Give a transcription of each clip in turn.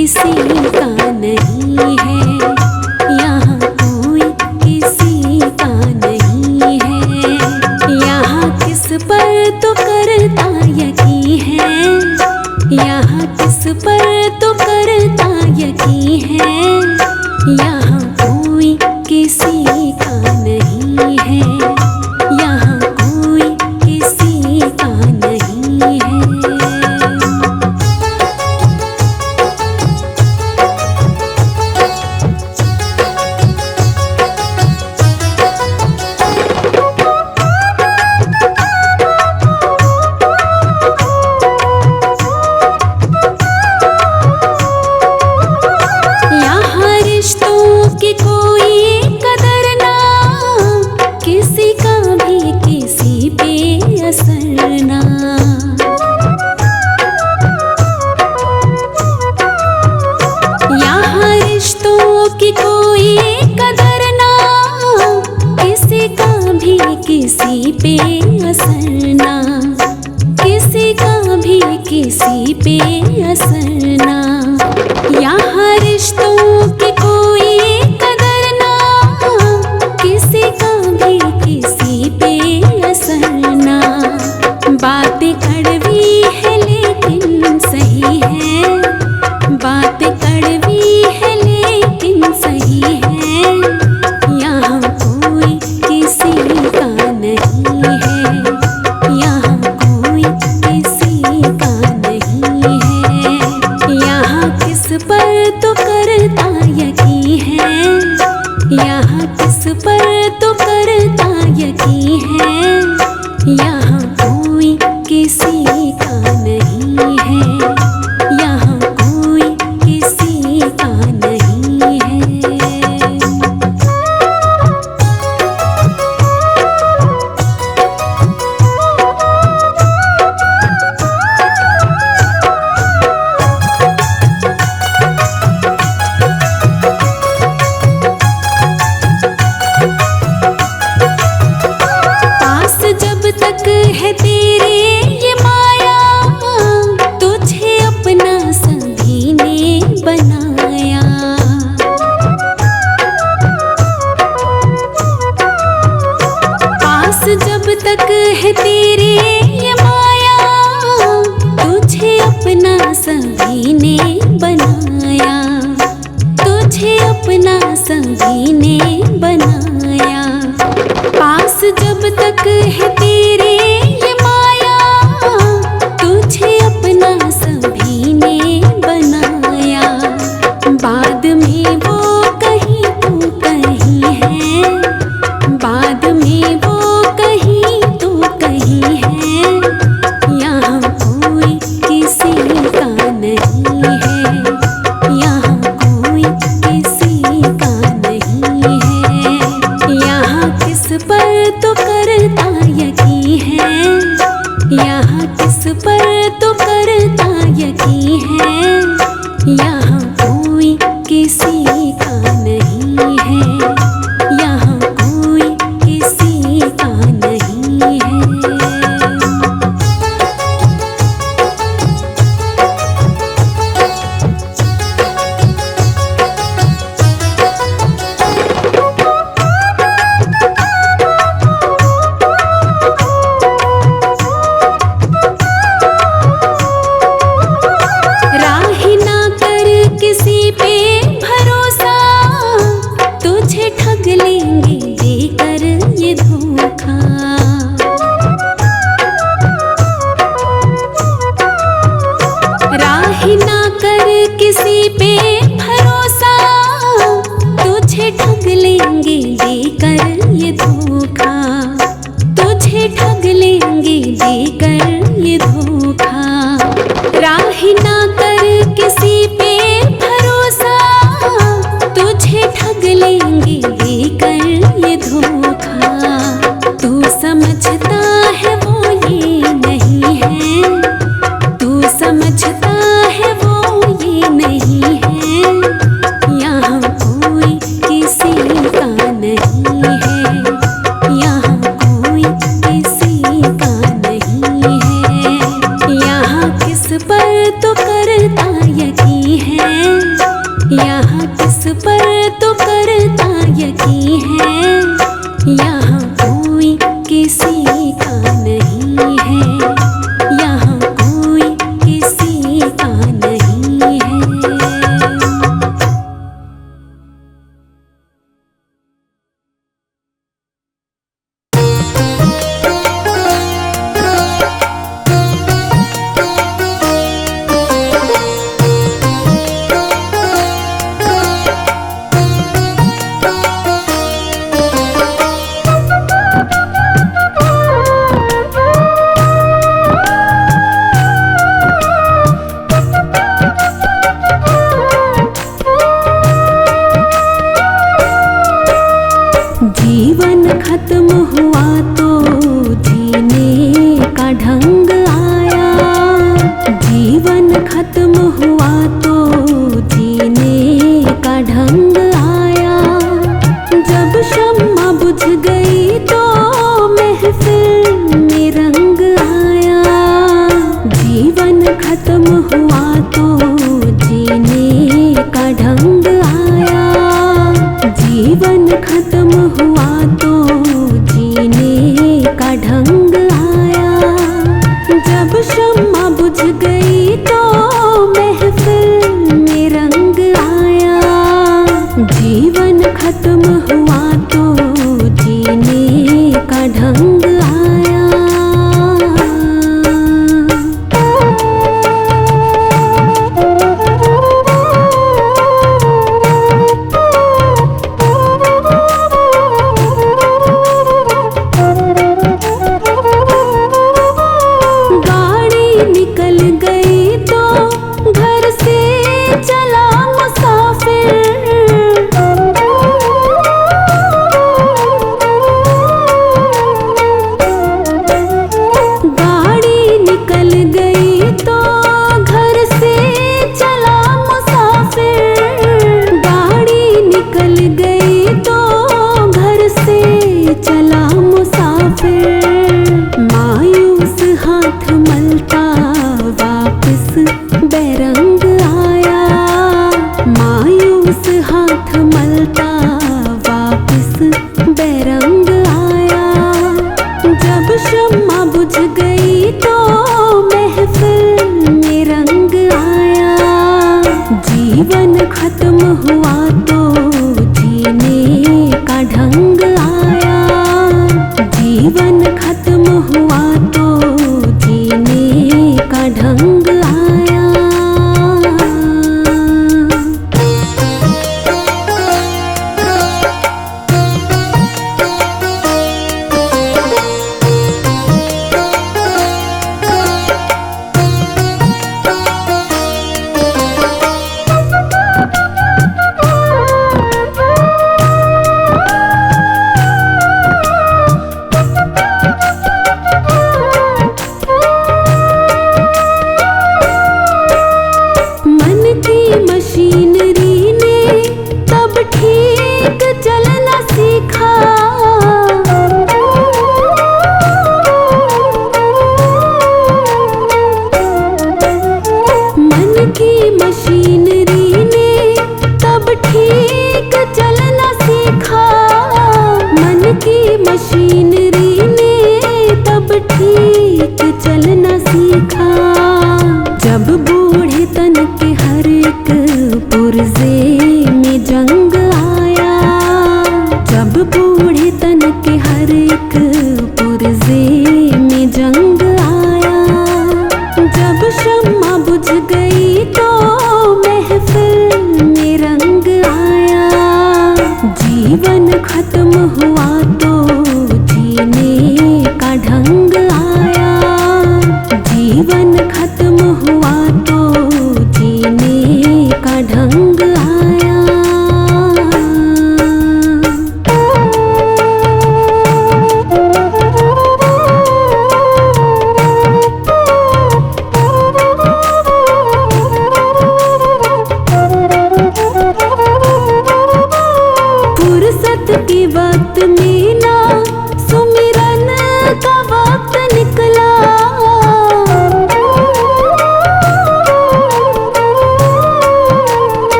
किसी का नहीं है, यहाँ कोई किसी का नहीं है। यहाँ किस पर तो करता यकीन है, यहाँ किस पर तो करता यकीन है। यहाँ कोई किसी का नहीं है, यहाँ कोई किसी का नहीं है। कोई कदर ना, किसी का भी किसी पे असर ना। यहाँ रिश्तों की कोई कदर ना, किसी का भी किसी पे असर ना, किसी का भी किसी पे असर ना। यहाँ रिश्तों की कोई कदर ना, किसी का भी किसी पे असर ना। बातें कड़वी है लेकिन सही है, बातें कड़वी है लेकिन सही है। यहाँ कोई किसी का नहीं है, यहाँ कोई किसी का नहीं है। यहाँ किस पर तो करता यकीन है, यहाँ किस पर तो करता यकीन है। यहाँ कोई किसी का नहीं है, यहाँ कोई किसी का नहीं है। तक है तेरे ये माया, तुझे अपना सभी ने बनाया। पास जब तक है तेरे ये माया, तुझे अपना सभी ने बनाया, तुझे अपना सभी ने बनाया। पास जब तक है तेरे ये माया, तुझे अपना सभी ने बनाया। बाद में वो कहीं तू कहीं है, बाद में वो कहीं तू कहीं है। यहाँ कोई किसी का नहीं है, यहाँ कोई किसी का नहीं है। यहाँ किस पर तो करता यकीन है, यहाँ किस पर तो करता यकीन है। यहाँ कोई किसी का नहीं है, यहाँ कोई किसी का नहीं है। किसी पे भरोसा, तुझे ठग लेंगे देकर ये धोखा। राह ना कर किसी पे भरोसा, तुझे ठग लेंगे देकर ये धोखा, तुझे ठग लेंगे देकर ये धोखा। राह ना कर किसी पे भरोसा, तुझे ठग लेंगे देकर ये धोखा। तू समझता है वो ये नहीं है, तू समझता है वो ये नहीं है। जीवन खत्म हुआ तो जीने का ढंग आया, जीवन खत्म हुआ तो जीने का ढंग आया।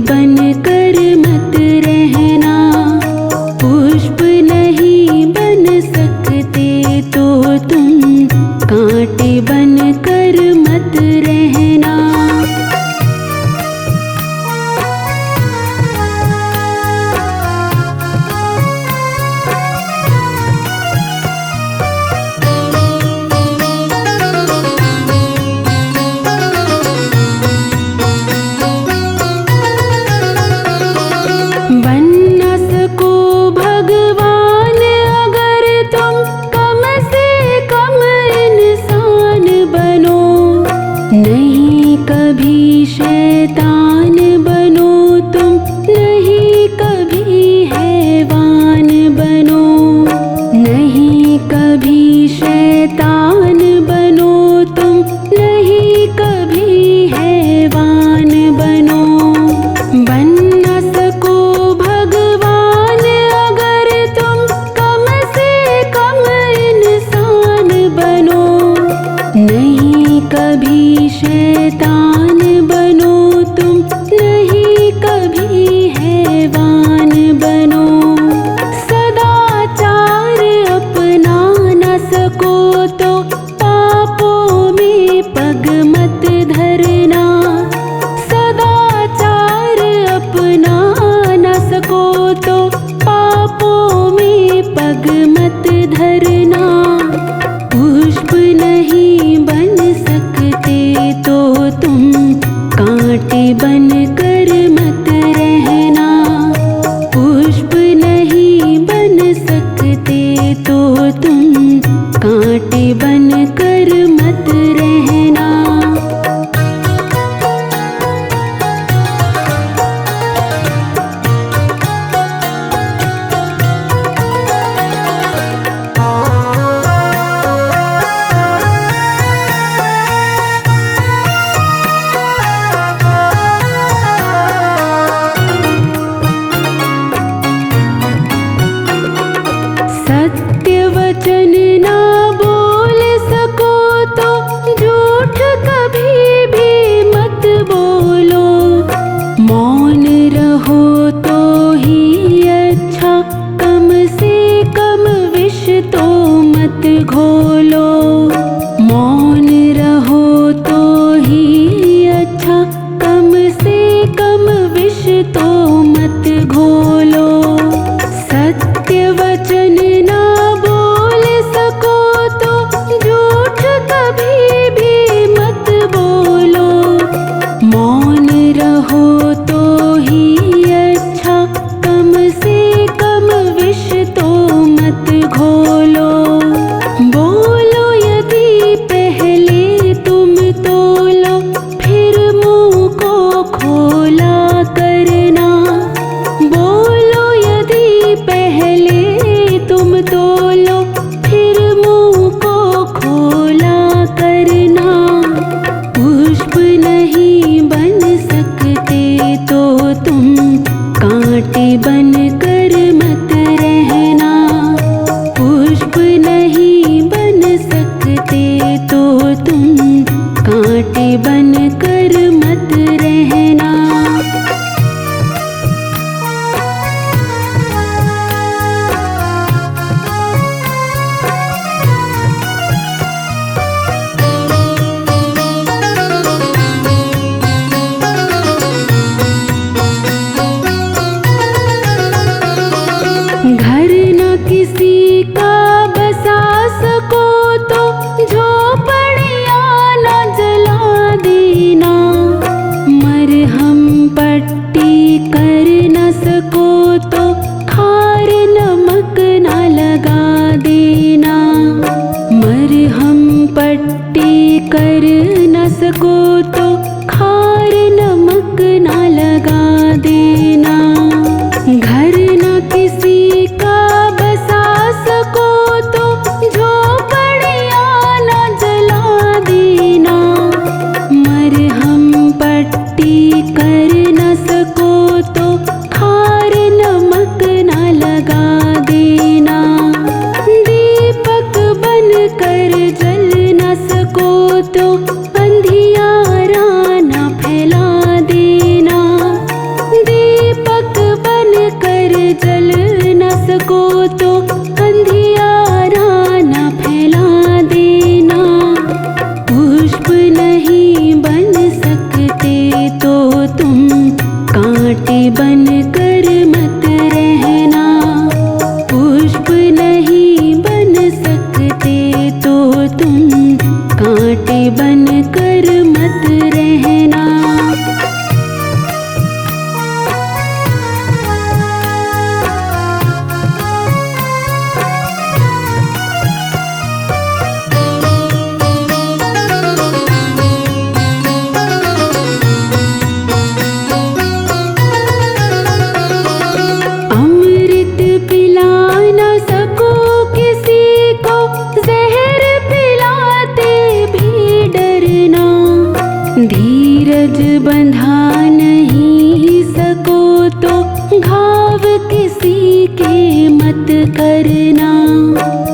बन कर मत रहना, पुष्प नहीं बन सकते तो तुम कांटे बन कर मत रहना। बन न सको भगवान अगर तुम कम से कम इंसान बनो, नहीं कभी शैतान बनो तुम, नहीं कभी हैवान बनो, नहीं कभी शैतान बनो तुम, नहीं कभी हैवान बनो। बन न सको भगवान अगर तुम कम से कम इंसान बनो, नहीं कभी शैतान बनो तुम, नहीं कभी हैवान बनो। सदाचार अपना न सको तो पापों में पग मत धरना, सदाचार अपना न सको तो पापों में पग मत धरना। पुष्प नहीं बन सकते तो तुम कांटे बन कर मत रहना, पुष्प नहीं बन सकते तो तुम कांटे बन कर मत रहना। सत्य वचन ना बोल सको तो झूठ कभी भी मत बोलो, मौन रहो तो ही अच्छा, कम से कम विष तो मत घोलो, मौन रहो तो ही अच्छा, कम से कम विष तो मत घोलो। सत्य वचन ना बोल सको तो झूठ कभी भी मत बोलो, मौन रहो तो ही अच्छा, कम से कम विष तो मत घोलो। बोलो यदि पहले तुम तोलो, फिर मुँह बंधा नहीं सको तो घाव किसी के मत करना।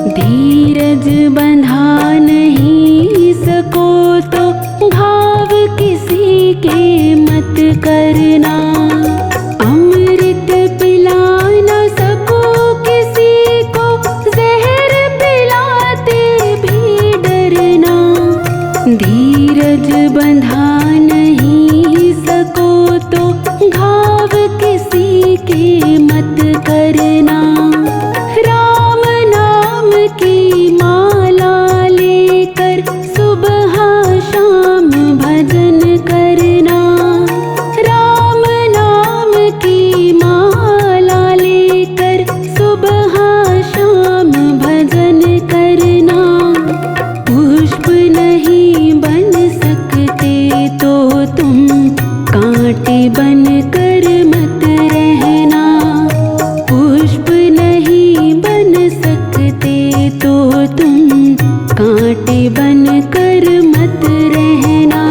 धीरज बंधा नहीं सको तो घाव किसी के मत करना। अमृत पिला न सको किसी को, जहर पिलाते भी डरना। धीरज बंधा नहीं सको तो घाव किसी के मत करना। राम नाम की माला लेकर सुबह शाम भजन करना। राम नाम की माला लेकर सुबह शाम भजन करना। पुष्प नहीं बन सकते तो तुम कांटे बन कर मत रहना। पुष्प नहीं बन सकते तो तुम कांटे बन कर मत रहना।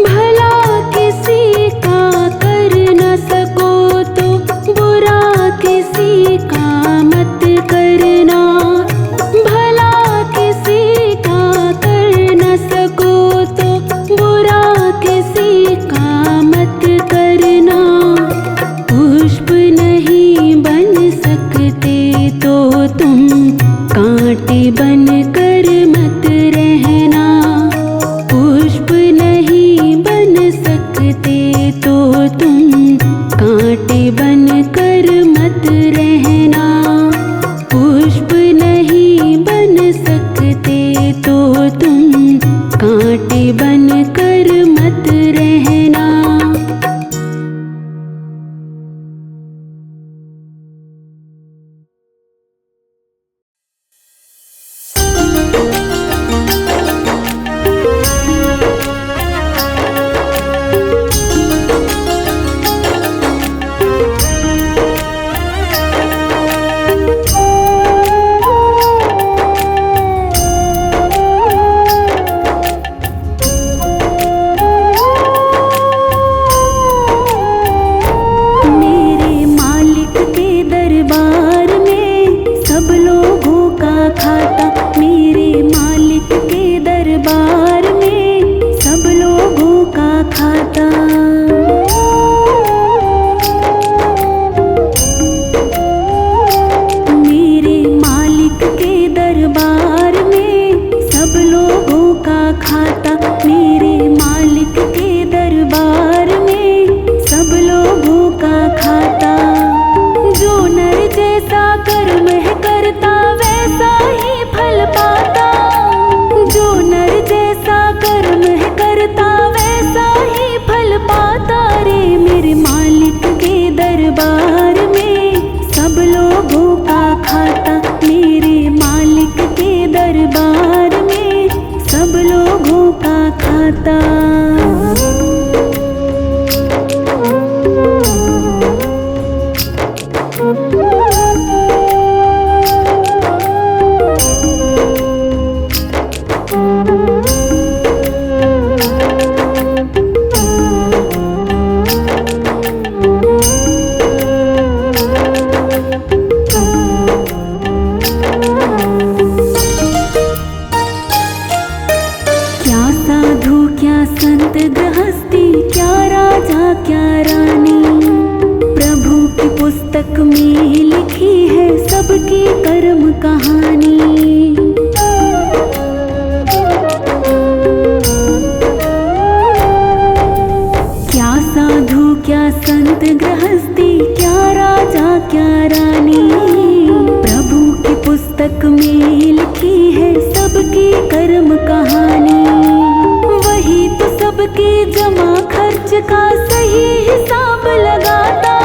भला किसी का कर न सको तो बुरा किसी का मत करना। भला किसी का कर न सको तो बुरा किसी का मत करना। पुष्प नहीं बन सकते तो तुम कांटे बन कर मत रहना। पुष्प नहीं बन सकते तो तुम कांटे बन कर मत रहना। पुष्प नहीं बन सकते तो तुम कांटे बन कर मत रहना। मेरे मालिक के दरबार में सब लोगों का खाता। मेरे मालिक के दरबार में सब लोगों का खाता। मेरे मालिक के दरबार में सब लोगों का खाता। मेरे मालिक के दरबार में सब लोगों का खाता। जो नर जैसा कर्म है करता वैसा ही फल पाता। जो नर जैसा कर्म है करता वैसा ही फल पाता। रे मेरे मालिक के दरबार में सब लोगों का खाता। मेरे मालिक के दरबार में सब लोगों का खाता। क्या साधु क्या संत गृहस्थी, क्या राजा क्या रानी, प्रभु की पुस्तक में लिखी है सबकी कर्म कहानी। क्या साधु क्या संत गृहस्थी, क्या राजा क्या रानी, प्रभु की पुस्तक में लिखी है सबकी कर्म कहानी। वही तो सबके जमा खर्च का सही हिसाब लगाता।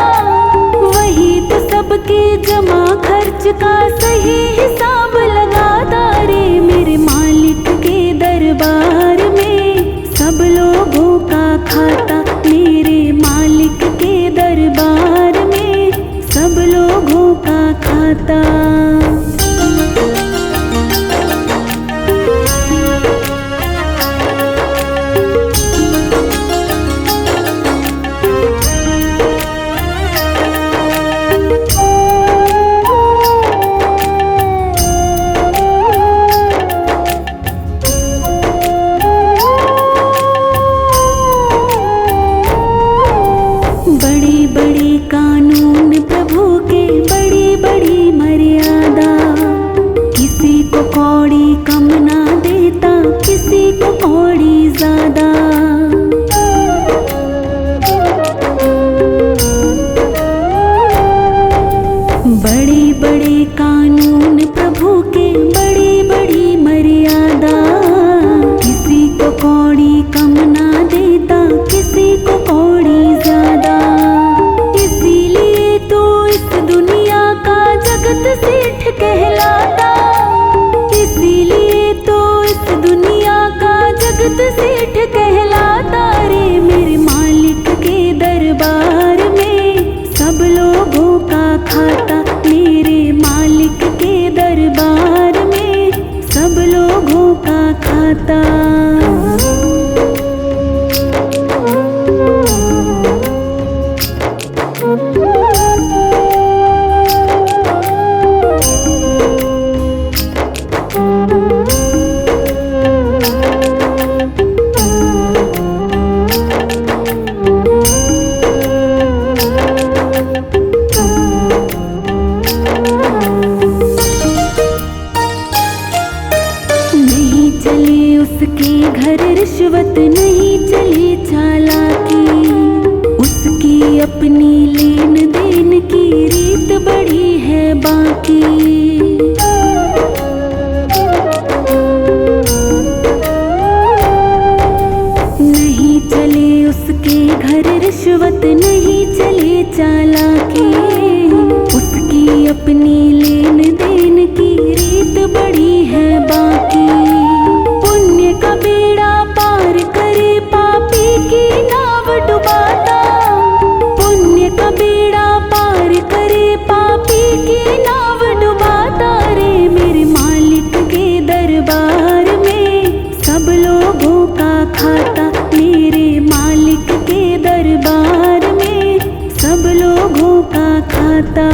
वही तो सबके जमा खर्च का सही हिसाब लगाता। रे मेरे मालिक के दरबार में सब लोगों का खाता। मेरे मालिक के दरबार में सब लोगों का खाता। को कौड़ी ज्यादा। बड़े बड़े कानून प्रभु के, बड़ी बड़ी मर्यादा। किसी को कौड़ी कम ना देता, किसी को कौड़ी ज्यादा। इसीलिए तो इस दुनिया का जगत सेठ कहलाता। इसीलिए तो इस दुनिया का जगत सेठ कहलाता। रे मेरे मालिक के दरबार में सब लोगों का खाता। मेरे मालिक के दरबार में सब लोगों का खाता। उसके घर रिश्वत नहीं चली चालाकी। उसकी अपनी लेन देन की रीत बड़ी है बाकी। नहीं चले उसके घर रिश्वत नहीं चले चालाकी। उसकी अपनी लेन देन की रीत बड़ी है बाकी। पुण्य का बेड़ा पार करे पापी की नाव डुबाता। पुण्य का बेड़ा पार करे पापी की नाव डुबाता। रे मेरे मालिक के दरबार में सब लोगों का खाता। मेरे मालिक के दरबार में सब लोगों का खाता।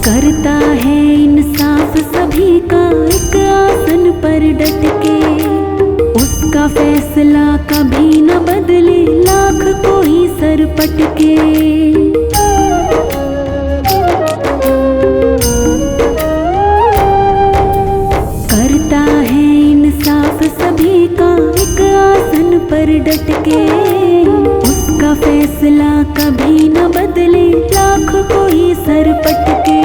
करता है इंसाफ सभी का एक आसन पर डट के। उसका फैसला कभी न बदले, लाख कोई सर पटके। करता है इंसाफ सभी का एक आसन पर डट के। उसका फैसला कभी न बदले, लाख कोई सर पटके।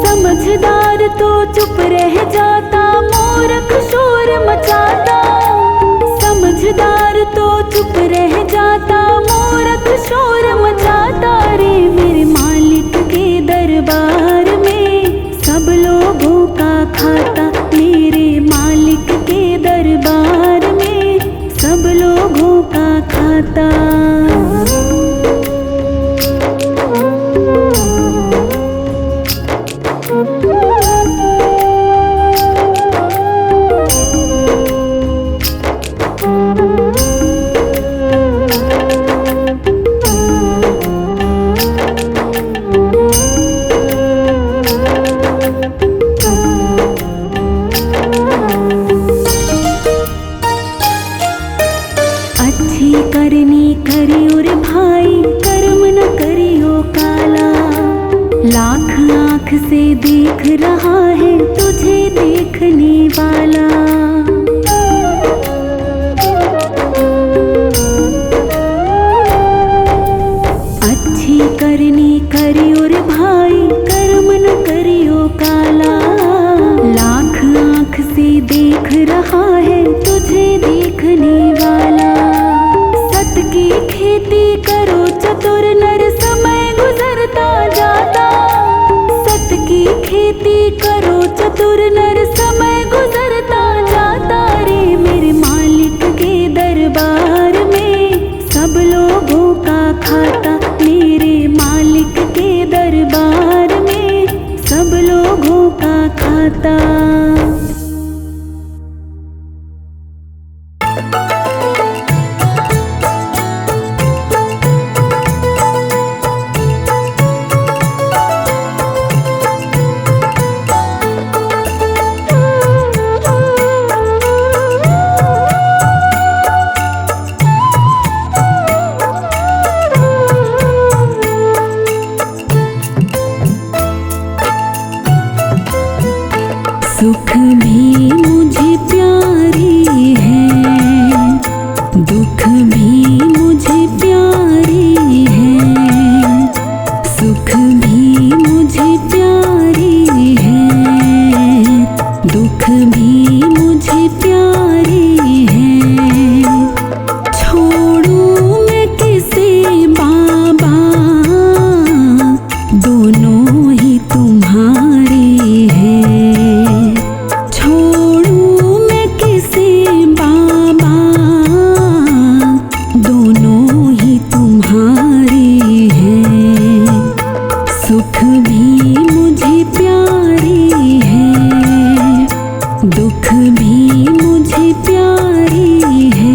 समझदार तो चुप रह जाता, मूर्ख शोर मचाता। समझदार तो चुप रह जाता, मूर्ख शोर मचाता। रे मेरे मालिक के दरबार में सब लोगों का खाता। मेरे मालिक के दरबार में सब लोगों का खाता। अच्छी करनी करियो रे भाई, कर्म न करियो काला। लाख आँख से देख रहा है तुझे देखने वाला। अच्छी करनी करियो रे भाई, कर्म न करियो काला। लाख आँख से देख रहा है तुझे देखने वाला। सत की खेती करो चतुर नर, समय गुजरता जाता। सत की खेती करो चतुर नर, समय गुजरता जाता। रे मेरे मालिक के दरबार में सब लोगों का खाता। मेरे मालिक के दरबार में सब लोगों का खाता। सुख भी मुझे प्यारी है, दुख भी मुझे प्यारी है। सुख भी मुझे प्यारी है, दुख भी मुझे प्यारी है। छोड़ूं मैं किसे बाबा, दोनों ही तुम्हारे हैं। छोड़ूं मैं किसे बाबा, दोनों ही तुम्हारे हैं। सुख भी मुझे प्यारी है, दुख भी मुझे प्यारी है।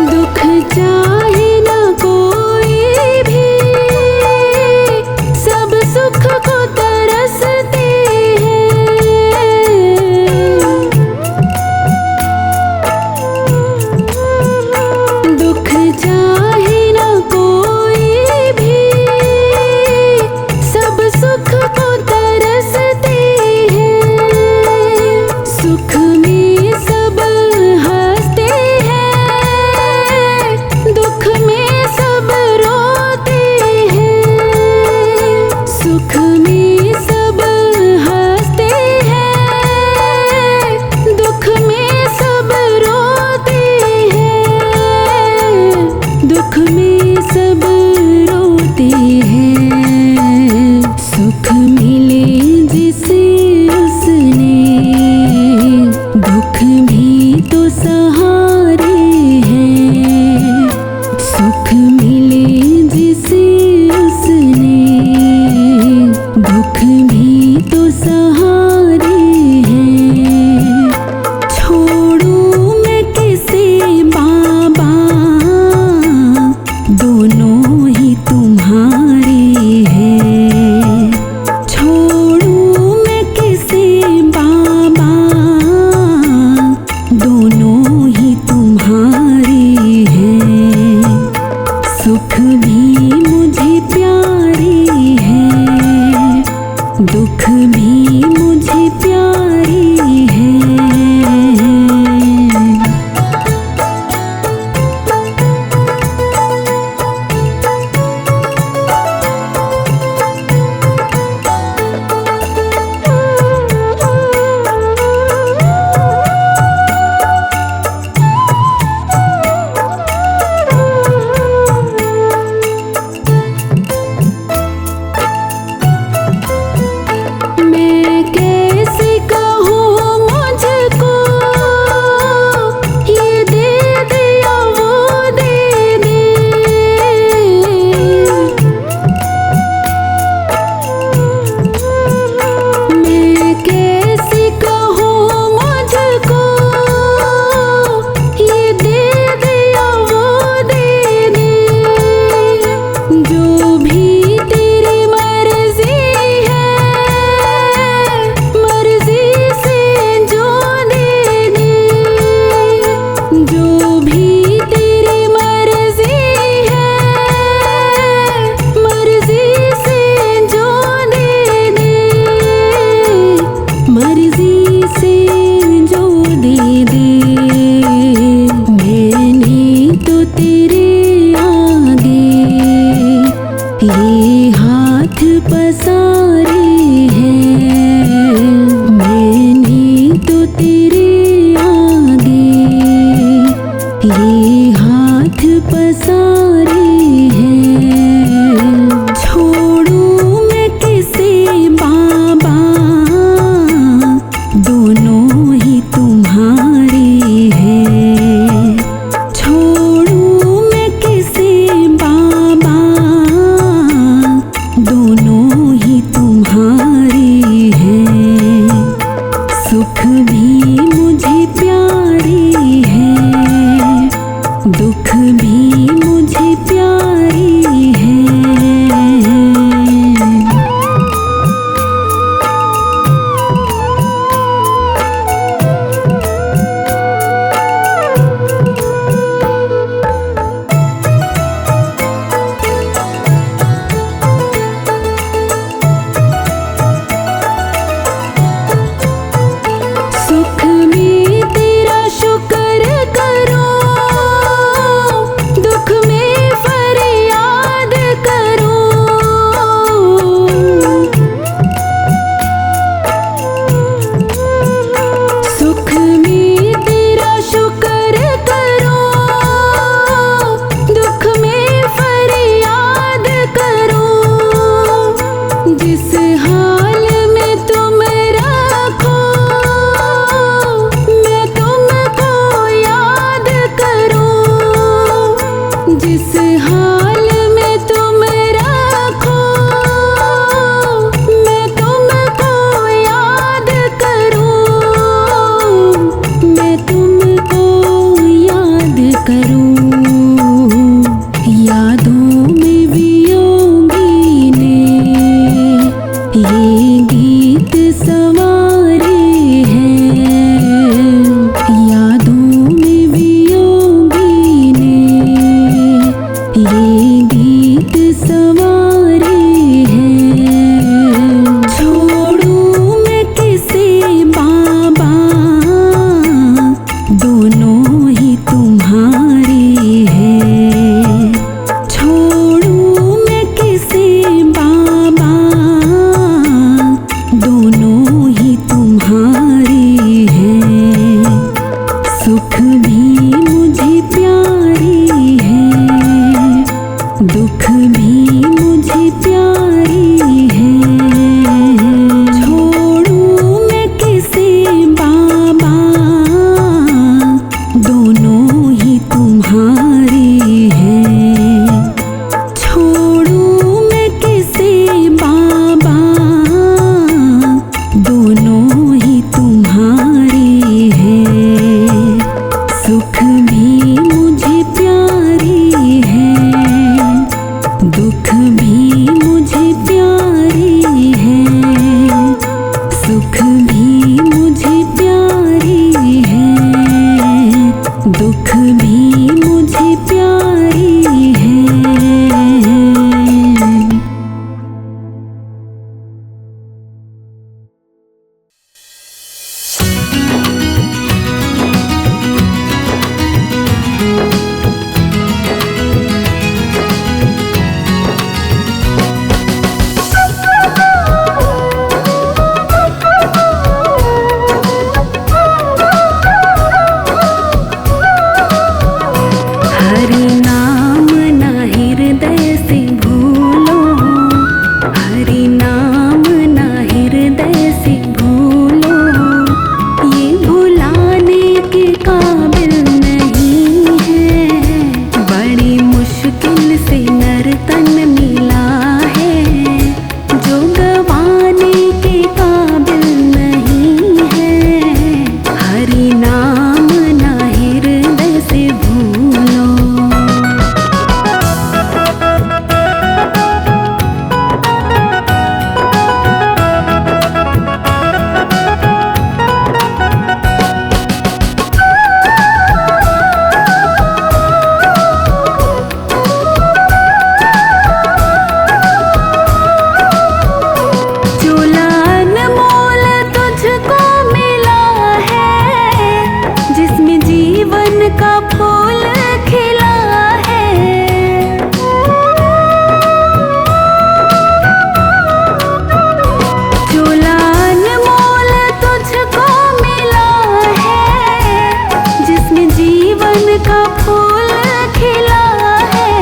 दुख चाहे न कोई भी, सब सुख को तरसते हैं। दुख चाहे न कोई भी, सब सुख को तरसते हैं। सुख में सब हंसते हैं, दुख में सब रोते हैं। सुख में सब हंसते हैं, दुख में सब रोते हैं। दुख में सब रोते हैं। सुख मिले जिसे उसने, दुख भी तो सहारे हैं। सुख मिले जिसे उसने, दुख भी तो सहारे हैं। छोड़ूं मैं किसे बाबा, दोनों ही तुम्हारे हैं। छोड़ूं मैं किसे बाबा, दोनों ही तुम्हारे हैं। सुख भी मुझे प्यारी है, दुख भी मुझे प्यारी है। मैं कैसे कहूँ मुझको, ये दे दिया वो दे दे। मैं कैसे कहूँ मुझको, ये दे दिया वो दे दे। जो भी तेरी मर्जी है, मर्जी से जो दे दे। जो भी तेरी मर्जी है, मर्जी से जो दे दे। मर्जी से जो दे दे। मैंने तो तेरे आगे ये हाथ पसारे हैं। मैंने तो तेरे आगे ये हाथ पसारे हैं। छोड़ूं मैं किसे बाबा, दोनों ही तुम्हारे हैं। छोड़ूं मैं किसे बाबा, दोनों ही तुम्हारे हैं। सुख भी मुझे प्यारी है, दुख भी मुझे प्यारी जिस हाल में तुम रखो मैं तुमको याद करूं, मैं तुमको याद करूं। यादों में वियोगी ने ये गीत संवारे हैं। यादों में वियोगी ने ये गीत संवारे हैं। छोड़ूं मैं किसे बाबा, दोनों ही तुम्हारे हैं। छोड़ूं मैं किसे बाबा, दोनों ही तुम्हारे हैं। सुख भी मुझे प्यारे हैं, दुख भी मुझे प्यारे हैं। छोड़ूं मैं किसे बाबा, दोनों ही तुम्हारे हैं। छोड़ूं मैं किसे बाबा, दोनों ही तुम्हारे हैं। सुख भी मुझे प्यारे हैं, दुख भी मुझे प्यारे हैं। सुख भी मुझे प्यारे हैं, दुख भी मुझे प्यारे हैं। हरि नाम ना हृदय से भूलो, हरि नाम ना हृदय से भूलो। ये भुलाने के काबिल नहीं है, बड़ी मुश्किल से नर तन मिला है। जो गवाने के काबिल नहीं है, हरि नाम ना हृदय से भूलो। चोला अनमोल तुझको मिला है, जिसमें जीवन का फूल खिला है। चोला अनमोल तुझको मिला है, जिसमें जीवन का फूल खिला है।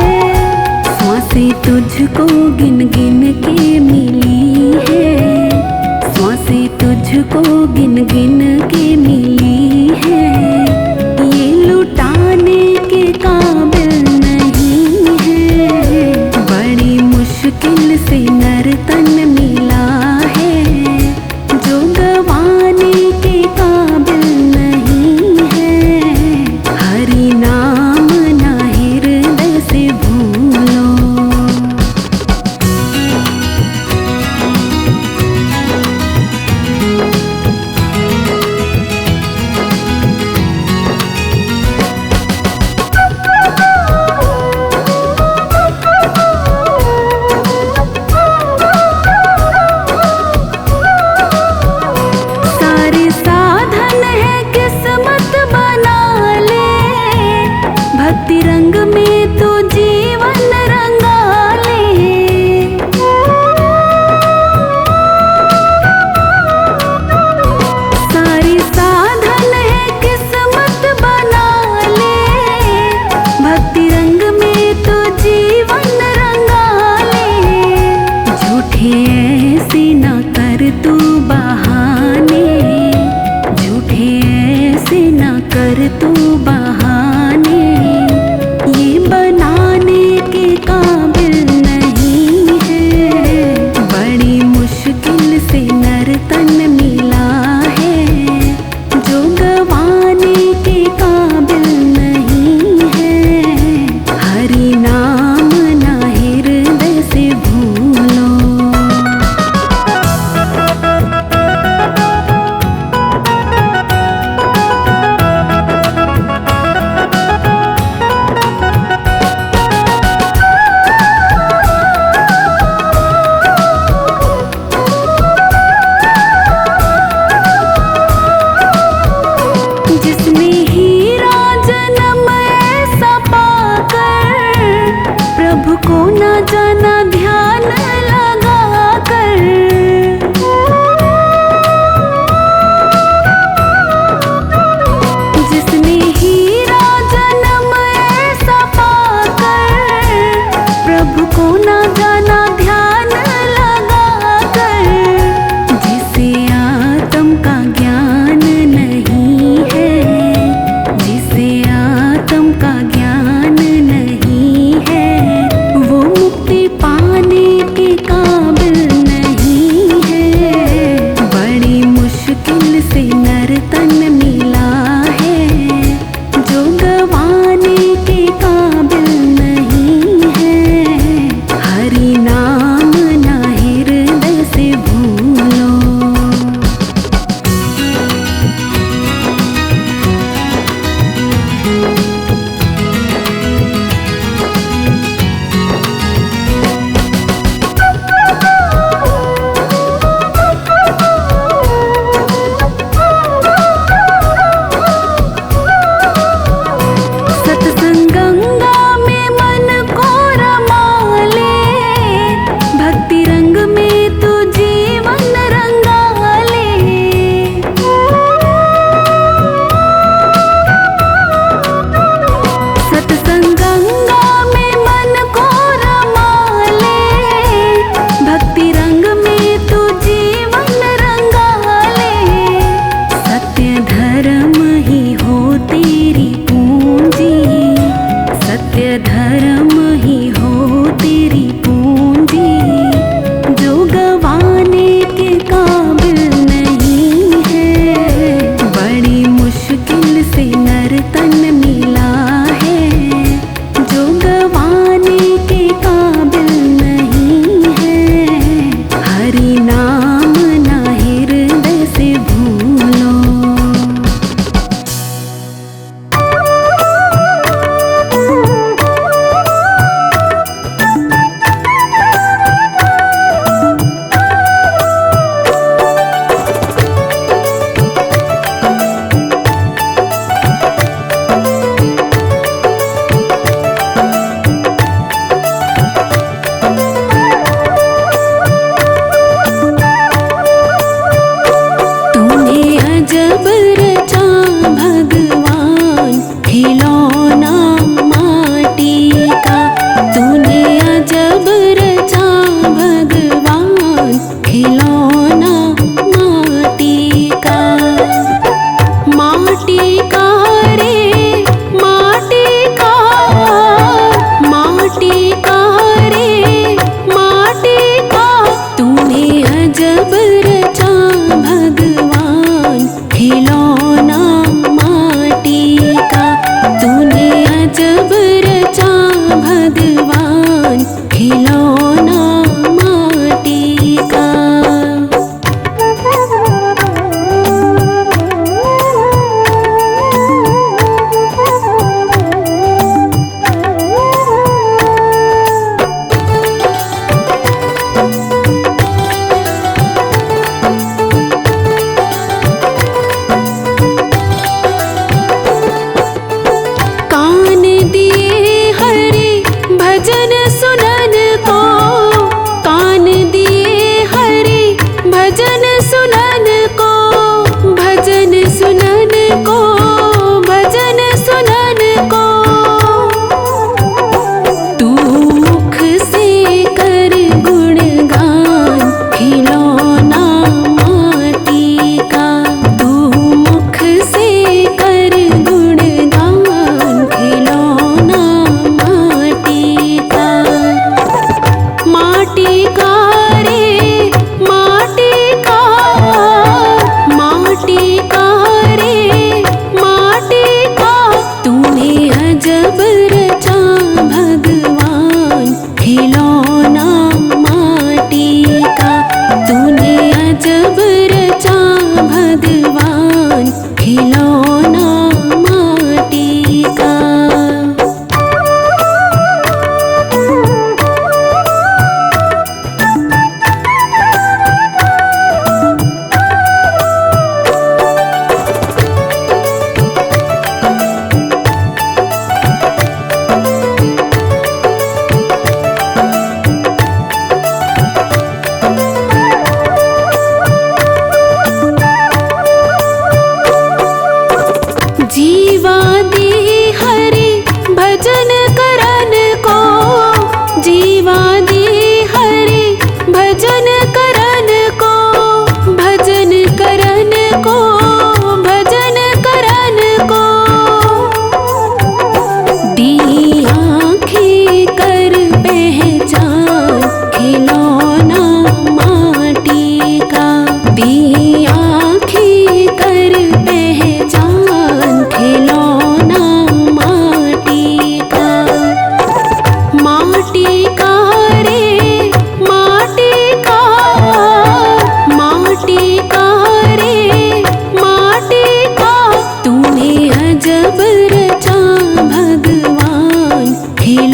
सांसें तुझको गिन गिन के मिली है, सांसें तुझको गिन गिन के मिली है। ये लुटाने के काबिल नहीं है, बड़ी मुश्किल से नर तन मिला है। जो गवाने के काबिल नहीं है, हरि नाम ना हृदय से भूलो।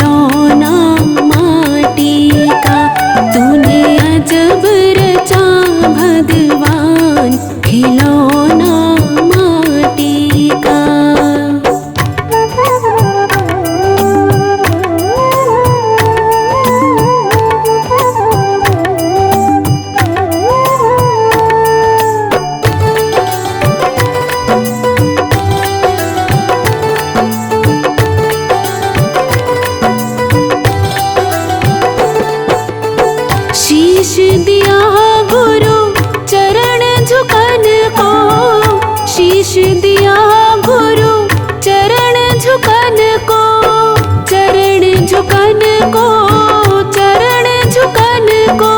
खिलौना माटी का। तूने अजब रचा भगवान खिलौना माटी का। शीश दिया गुरु चरण झुकन को, शीश दिया गुरु चरण झुकन को, चरण झुकन को, चरण झुकन को।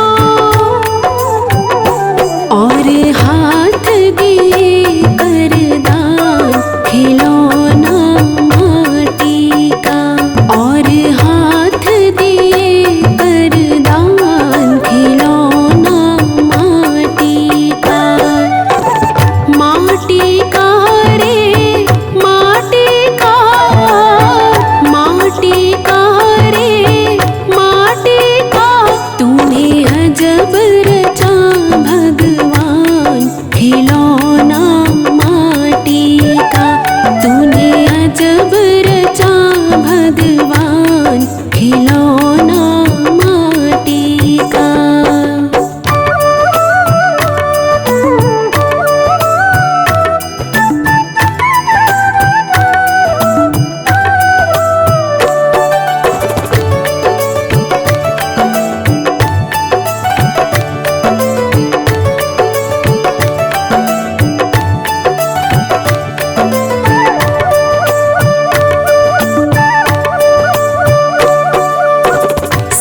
और हाथ दिए करदान खिलौना माटी का। और हाथ दिए करदान खिलौना माटी का। माटी का रे माटी का, माटी का रे माटी का। तूने अजब रचा भगवान खिलौना माटी का। तूने अजब रचा भगवान खिलौना माटी का।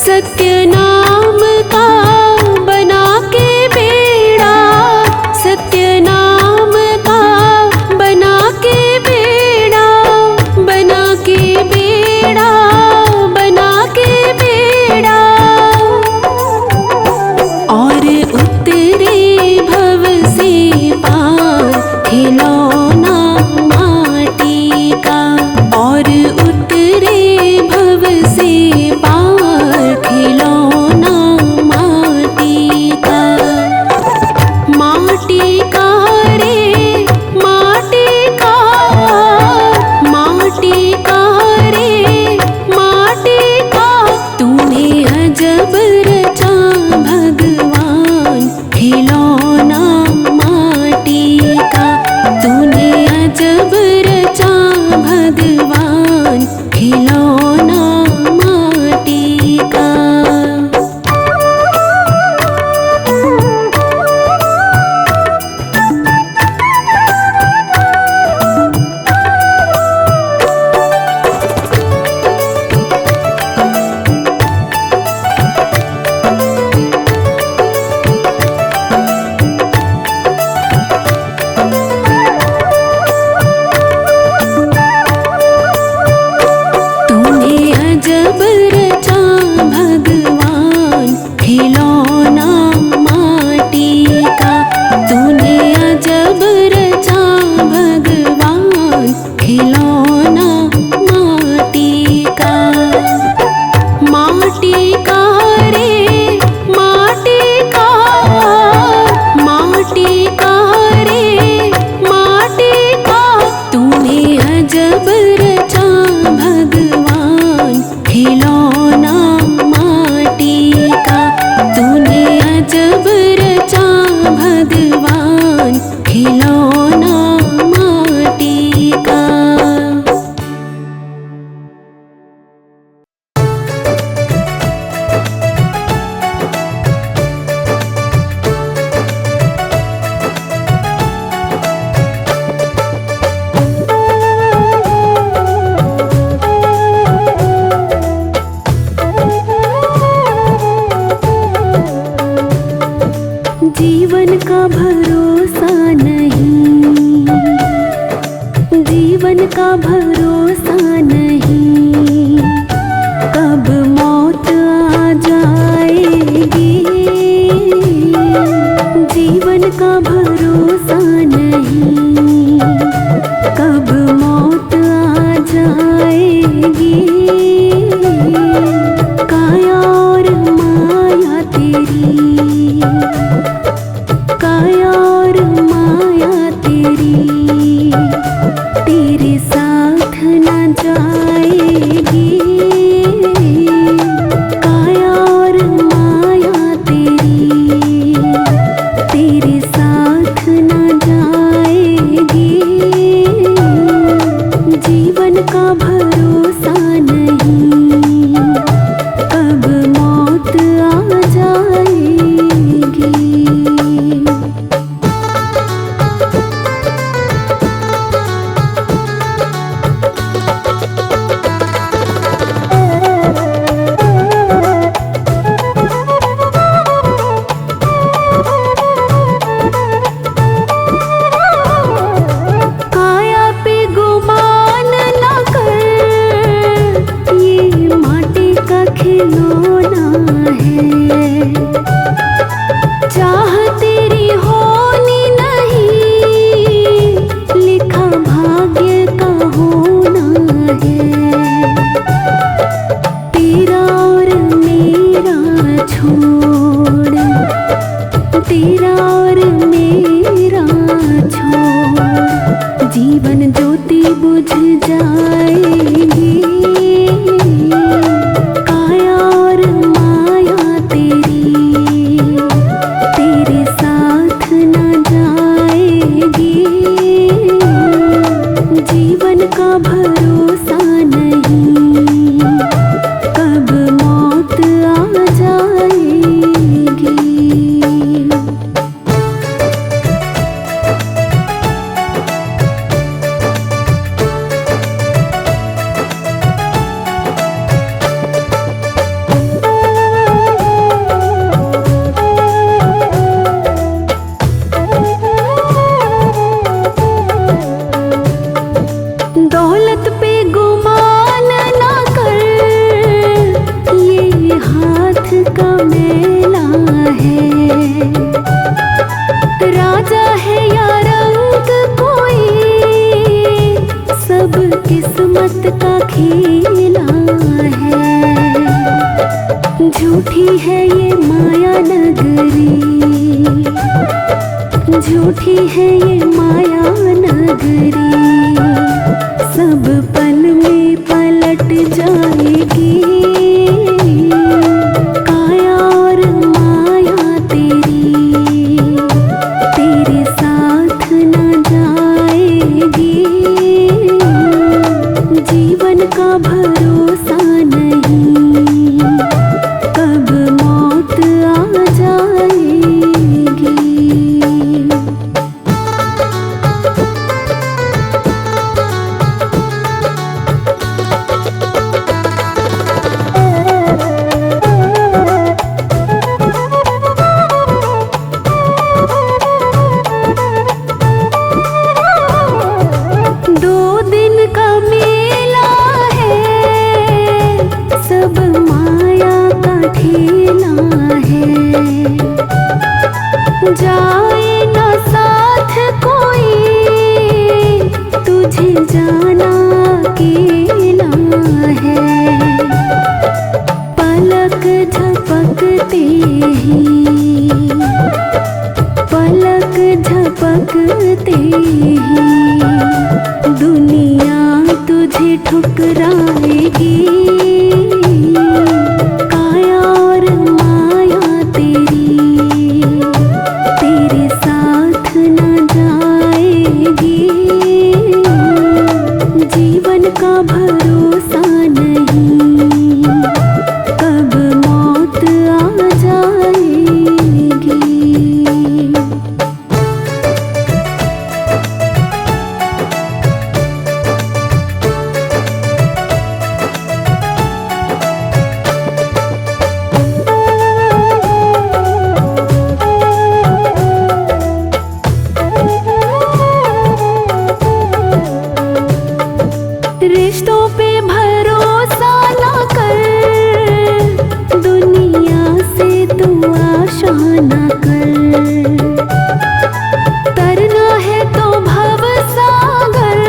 सत्य नाम का बना के बेड़ा, सत्य नाम का बना के बेड़ा, बना के बेड़ा, बना के बेड़ा। और उतरे भव से पार खिलौना माटी का। और उतरे भव से पार खिलौना माटी का। माटी का रे माटी का, माटी का रे माटी का। तूने अजब रचा भगवान खिलौना माटी का। तूने अजब रचा भगवान खिलौना माटी का। तूने अजब रचा भगवान खिलौना माटी का। तूने अजब रचा भगवान खिलौना माटी का। माटी का रे माटी का, माटी का रे माटी का। तूने अजब रचा भगवान खिलौना माटी का। तूने अजब रचा भगवान खिलौना माटी का। जीवन का भरोसा नहीं, जीवन का भरोसा नहीं। कब मौत आ जाएगी, जीवन का भरोसा नहीं। कब मौत आ जाएगी। झूठी है ये माया नगरी, झूठी है ये माया नगरी, सब पल में पलट जाएगी काया और माया तेरी, तेरे साथ न जाएगी, जीवन का भरोसा नहीं, कब मौत आ जाएगी। दो दिन का मेला है, सब माया का ठेला है, जाए ना साथ कोई, तुझे जाना अकेला है, पलक झपकते ही, पलक झपकते ही, दुनिया तुझे ठुकराएगी, काया और माया तेरी, तेरे साथ न जाएगी, जीवन का भरोसा नहीं, कब मौत आ जाएगी। रिश्तों पे भरोसा ना कर, दुनिया से तू आशा ना कर, तरना है तो भव सागर,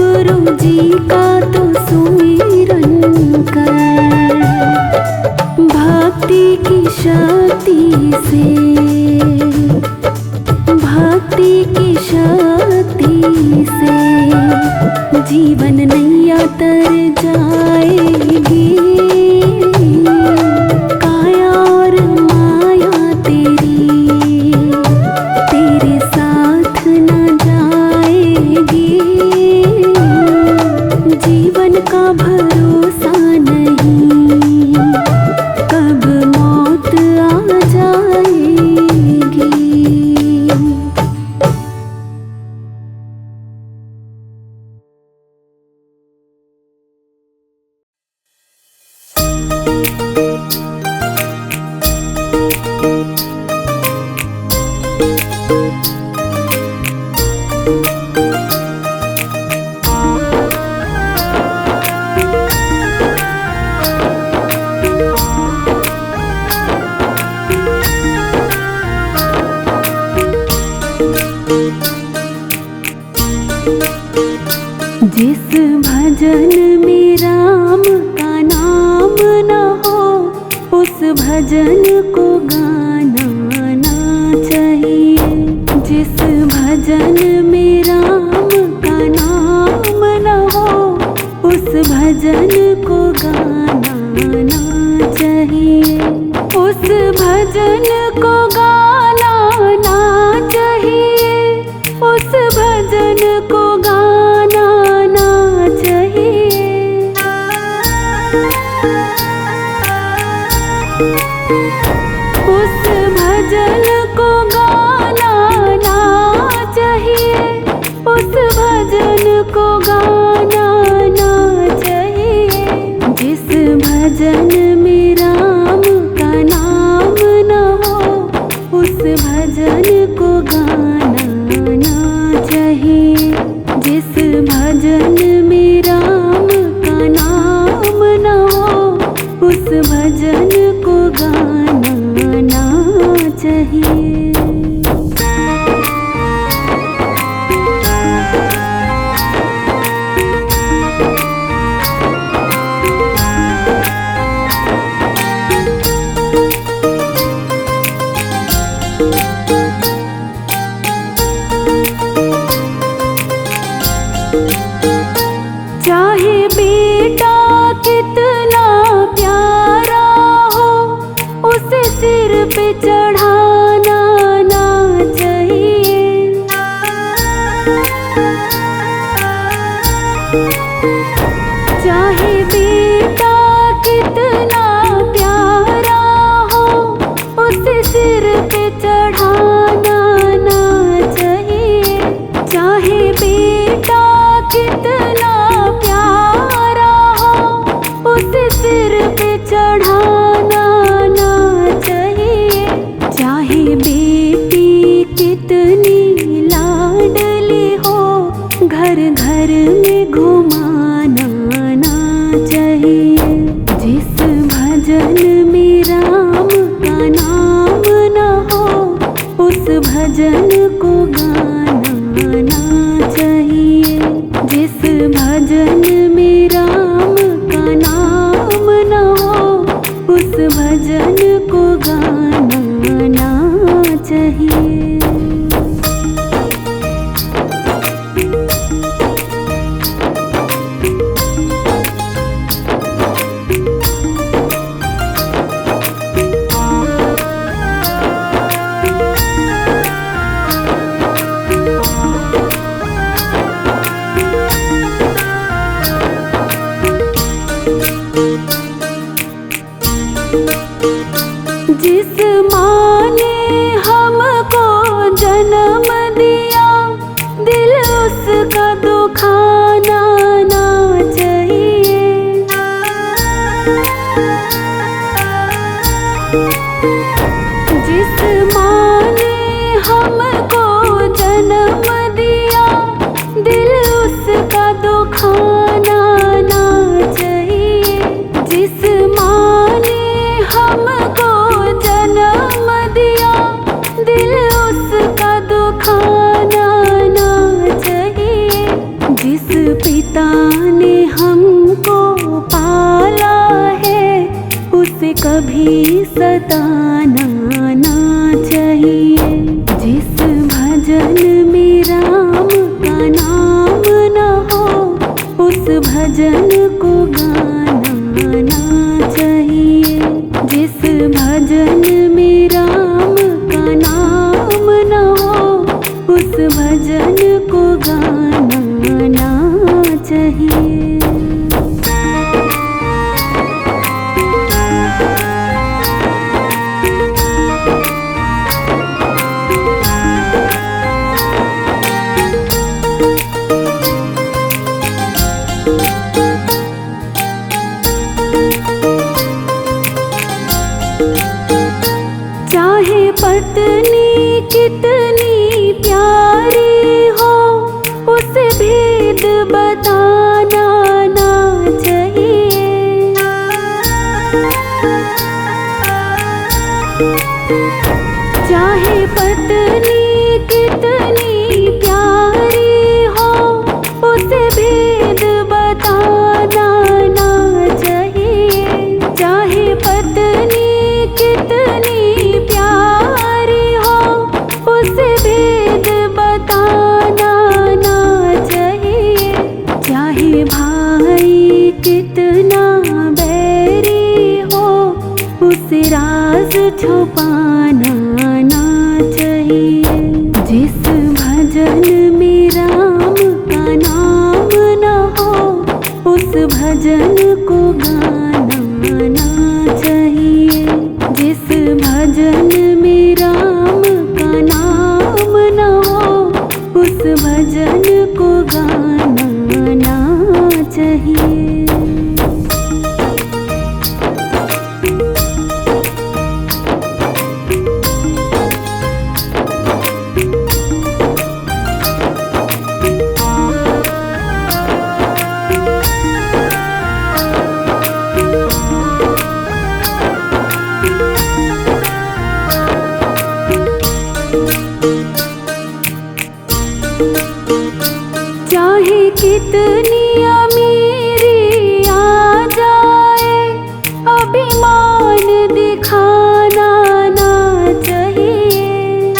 गुरु जी का तो सुमिरन कर, भक्ति की शक्ति से, भक्ति की शक्ति से, जीवन नैया तर जाएगी, काया और माया तेरी, तेरे साथ न जाएगी, जीवन का भरोसा नहीं, कब मौत आ जाएगी। जिस भजन में राम का नाम न हो, उस भजन को गाना ना चाहिए, जिस भजन में राम का नाम न हो, उस भजन को गाना ना चाहिए, उस भजन को गाना ना चाहिए, उस भजन को गाना ना चाहिए। उस भजन को गाना ना चाहिए, उस भजन को गाना ना चाहिए, जिस भजन में राम का नाम न हो, उस भजन को गाना ना चाहिए, जिस भजन में राम का नाम न हो, उस भजन को गाना ना चाहिए। पे चढ़ाना ना चाहिए। चाहे बेटा कितना प्यारा हो, उसे सिर पे चढ़ाना ना चाहिए। चाहे बेटा कितना प्यारा हो, उसे सिर पे चढ़ाना ना चाहिए। चाहे बेटी कितनी लाडली हो, घर घर में घुमाना ना चाहिए। जिस भजन में राम का नाम न हो, उस भजन को गाना ना चाहिए। जिस भजन में राम का नाम न हो, उस भजन को गाना ना चाहिए। जिस माँ ने हमको जन्म दिया, दिल उसका दुखाना ना चाहिए। जिस माँ ने हमको जन्म दिया, दिल उसका दुखाना ना चाहिए। जिस माँ ने हमको जन्म दिया, दिल उसका दुखाना ना चाहिए। जिस पिता ने हमको पाला है, उसे कभी सताना ना चाहिए। जिस भजन में राम का नाम न हो, उस भजन को गाना ना चाहिए। जिस भजन में राम का नाम न हो, उस भजन को गाना ना चाहिए। चाहे पत्नी कितनी प्यारी हो, उसे भेद बताना ना चाहिए। चाहे पत्नी कितनी प्यारी हो, उसे भेद बताना ना चाहिए। चाहे पत्नी कितनी प्यारी हो, उसे भेद बताना ना चाहिए। चाहे भाई कितना बैरी हो, उसे राज छुपाना ना चाहिए। जिस भजन में राम का नाम न हो, उस भजन को गाना ना चाहिए। जिस भजन में राम का नाम न हो, उस भजन को गाना ना चाहिए। चाहे कितनी अमीरी आ जाए, अभिमान दिखाना ना चाहिए।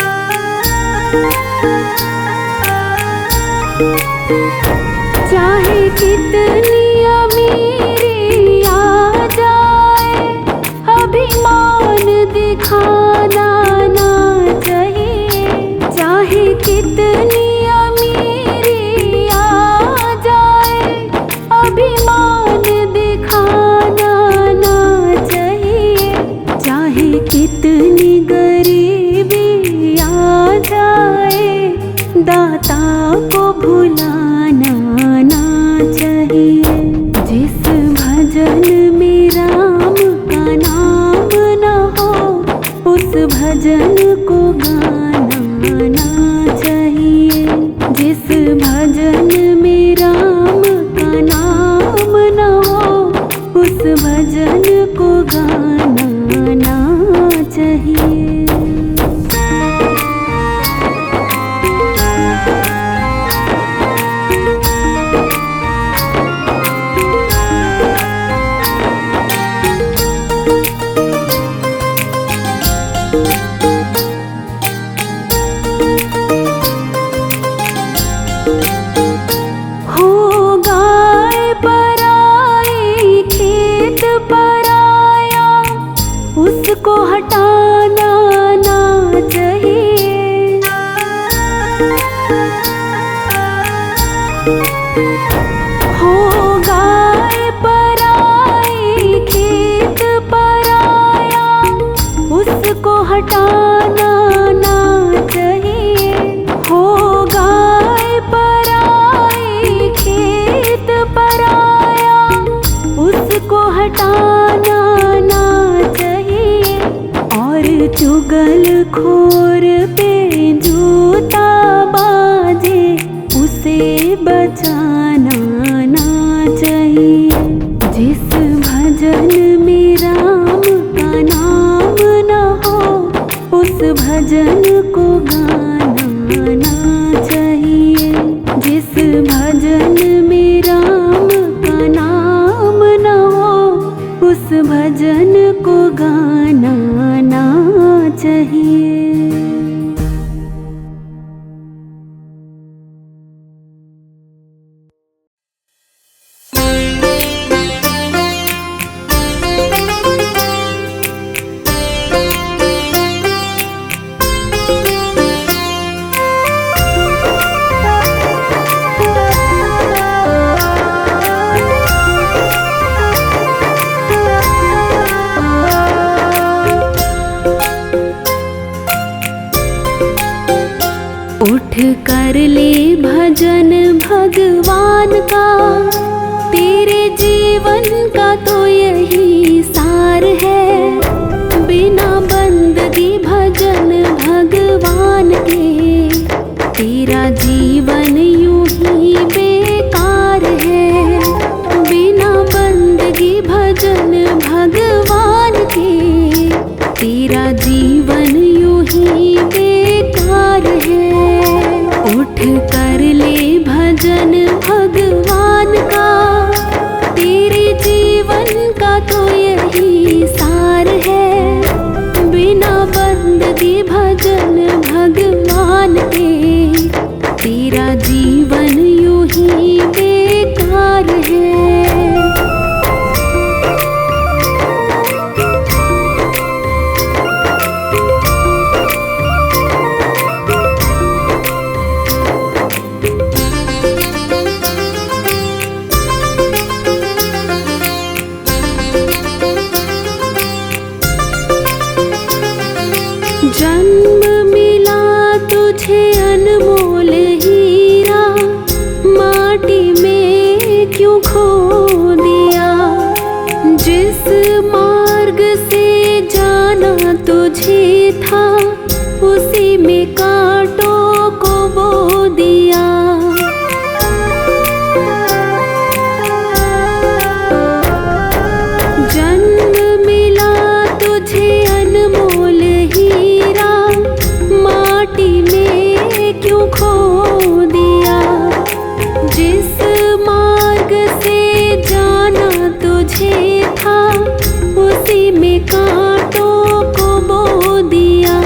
चाहे कितनी अमीरी आ जाए, अभिमान दिखाना ना चाहिए, चाहे कितनी अमीरी आ जाए, अभिमान दिखाना ना चाहिए, चाहे कितनी गरीबी आ जाए, दाता को भुलाना ना चाहिए। जिस भजन में राम का नाम न हो, उस भजन को गाना ना चाहिए। जिस भजन में राम का नाम न हो, उस भजन को गाना ना चाहिए। उसको हटाना ना चाहिए, हो गाय पराई खेत पराया, उसको हटाना ना चाहिए, हो गाय पराई खेत पराया, उसको हटाना ना चाहिए। और चुगल खोर पे जूता बाजे, उसे बचाना ना चाहिए। जिस भजन में राम का नाम न हो, उस भजन को गाना ना चाहिए। जिस भजन में राम का नाम न हो, उस भजन को गाना ना चाहिए। उठ कर ले भजन भगवान का, तेरे जीवन का तो यही सार है। बिना बंदगी भजन भगवान के, तेरा जीवन यूं ही बेकार है। बिना बंदगी भजन भगवान के, तेरा जीवन यूं ही बेकार है। उठ कर ले भजन भगवान का, तेरे जीवन का तो यही सार है। बिना बंदगी भजन भगवान के, तेरा जीवन यूं ही बेकार है। जन्म मिला तुझे अनमोल हीरा, माटी में क्यों खो दिया। जिस मार्ग से जाना तुझे था, उसी में कांटों को बो दिया। जन्म मिला तुझे अनमोल हीरा, माटी में क्यों खो दिया। जिस मार्ग से जाना तुझे था, उसी में कांटों को बो दिया।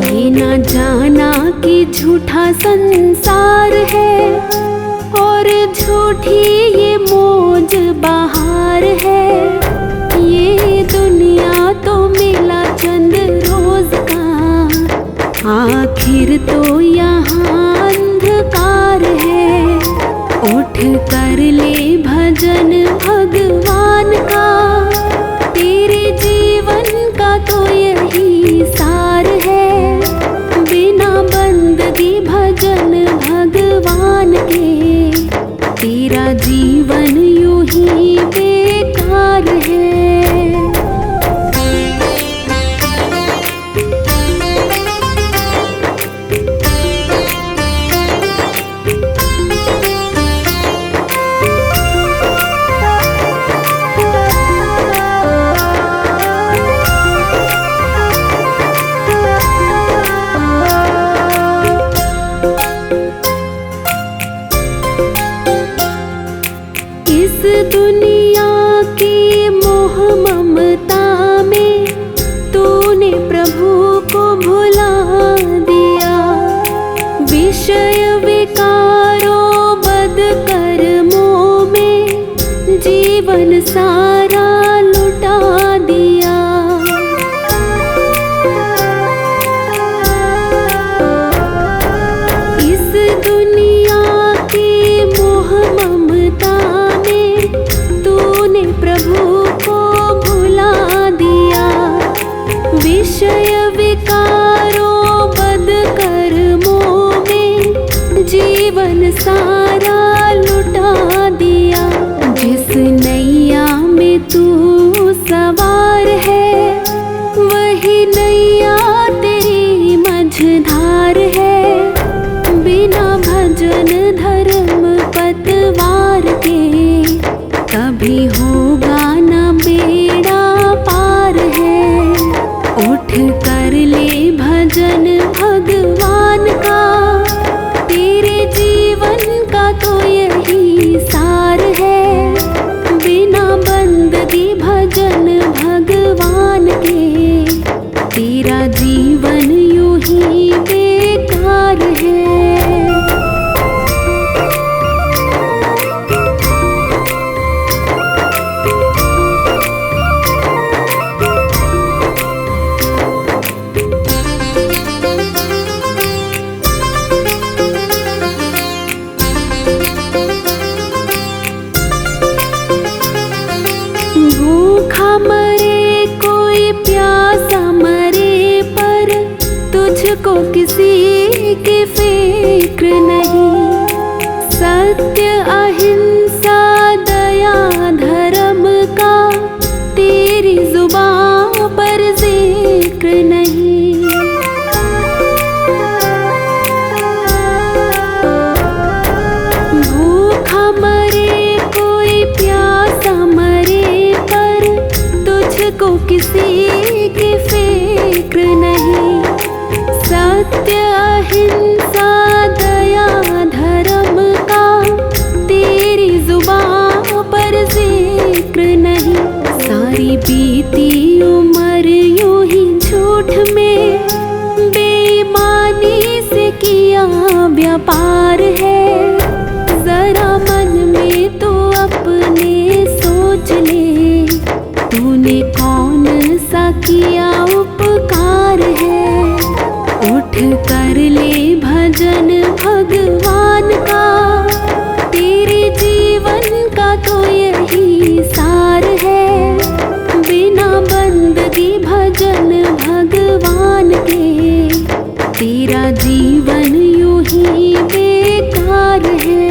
ये न जाना कि झूठा संसार है, और झूठी ये मौज बहार है। ये दुनिया तो मिला चंद तो यहाँ अंधकार है। उठ कर ले भजन भगवान का, तेरे जीवन का तो यही सार है। बिना बंदगी भजन भगवान के, तेरा जीवन यूं ही बेकार है। इस दुनिया की मोह ममता में तूने प्रभु को भुला दिया। विषय विकारों बद कर्मों में जीवन सारा लुटा दिया। इस दुनिया की मोह ममता प्रभु को भुला दिया। विषय विकारों बद कर्मों में जीवन सारा लुटा दिया। जिस नैया में तू सवार है, वही नैया तेरी मझधार है। बिना भजन धर्म पतवार के कभी होगा न बेड़ा पार है। उठ कर ले भजन भगवान का, तेरे जीवन का तो यही सार है। बिना बंदगी भजन भगवान के, तेरा जीवन यूं ही बेकार है। भूखा मरे कोई प्यासा मरे, पर तुझको किसी की फिक्र नहीं। सत्य अहिंसा दया धर्म का तेरी जुबान पर जिक्र नहीं। भूखा मरे कोई प्यासा मरे, तुझको किसी की फिक्र नहीं। सत्य अहिंसा दया धर्म का तेरी जुबान पर जिक्र नहीं। सारी बीती उम्र यूं ही झूठ में बेईमानी से किया व्यापार है। जरा मन में तो अपने सोच ले, तूने कौन सा किया उपकार है। उठ कर ले भजन भगवान का, तेरे जीवन का तो यही सार है। बिना बंदगी भजन भगवान के, तेरा जीवन यूं ही बेकार है।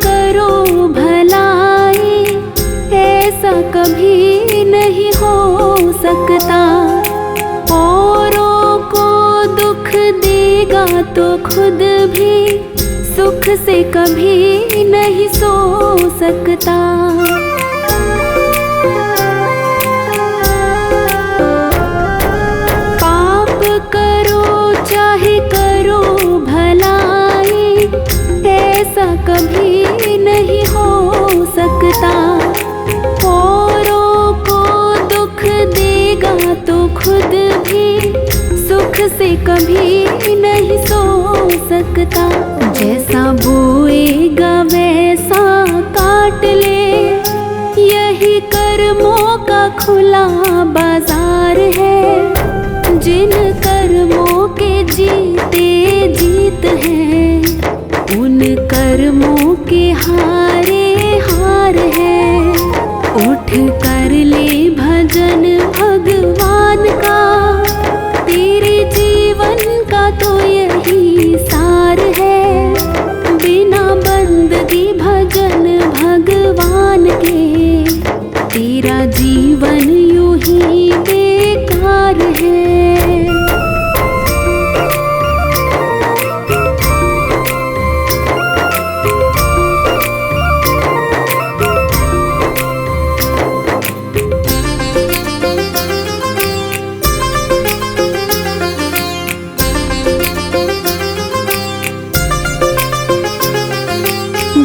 करो भलाई, ऐसा कभी नहीं हो सकता। औरों को दुख देगा तो खुद भी सुख से कभी नहीं सो सकता। पाप करो चाहे करो भला, ऐसा कभी नहीं हो सकता। औरों को दुख देगा तो खुद भी सुख से कभी नहीं सो सकता। जैसा बोएगा वैसा काट ले, यही कर्मों का खुला बाजार है। जिन कर्मों के जीते जीत हैं, उन कर्मों के हारे हार है। उठ कर ले भजन भगवान का, तेरे जीवन का तो यही सार है। बिना बंदगी भजन भगवान के, तेरा जीवन यूं ही बेकार है।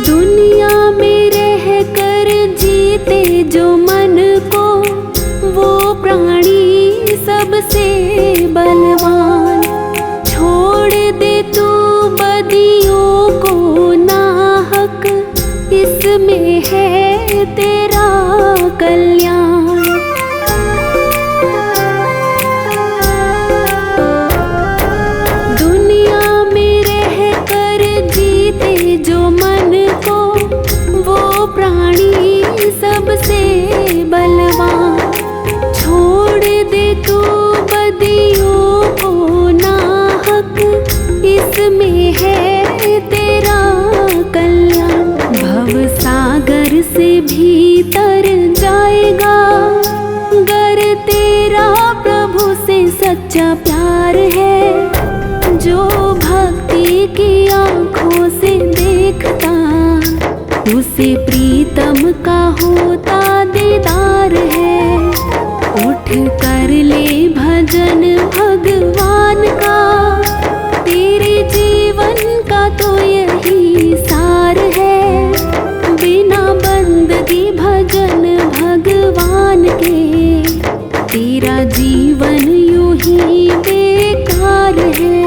दुनिया में रह कर जीते जो मन को, वो प्राणी सबसे बलवान। छोड़ दे तू बदियों को नाहक, इसमें है तेरा कल्याण। दुनिया में रह कर जीते जो मन को, वो प्राणी सबसे बलवान। छोड़ दे तू बदियों को नाहक, इसमें है तेरा कल्याण। भव सागर से भीतर जाएगा, गर तेरा प्रभु से सच्चा प्यार है। जो भक्ति की आँखों से देखता, उसे प्रीतम का होता दीदार है। उठ कर ले भजन भगवान का, तेरे जीवन का तो यही सार है। बिना बंदगी भजन भगवान के, तेरा जीवन यूं ही बेकार है।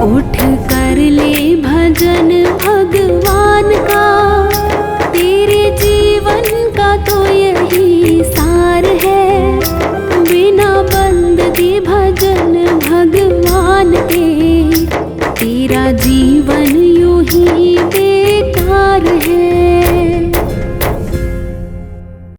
उठ कर ले भजन भगवान का, तेरे जीवन का तो यही सार है। बिना बंदगी भजन भगवान के, तेरा जीवन यूं ही बेकार है।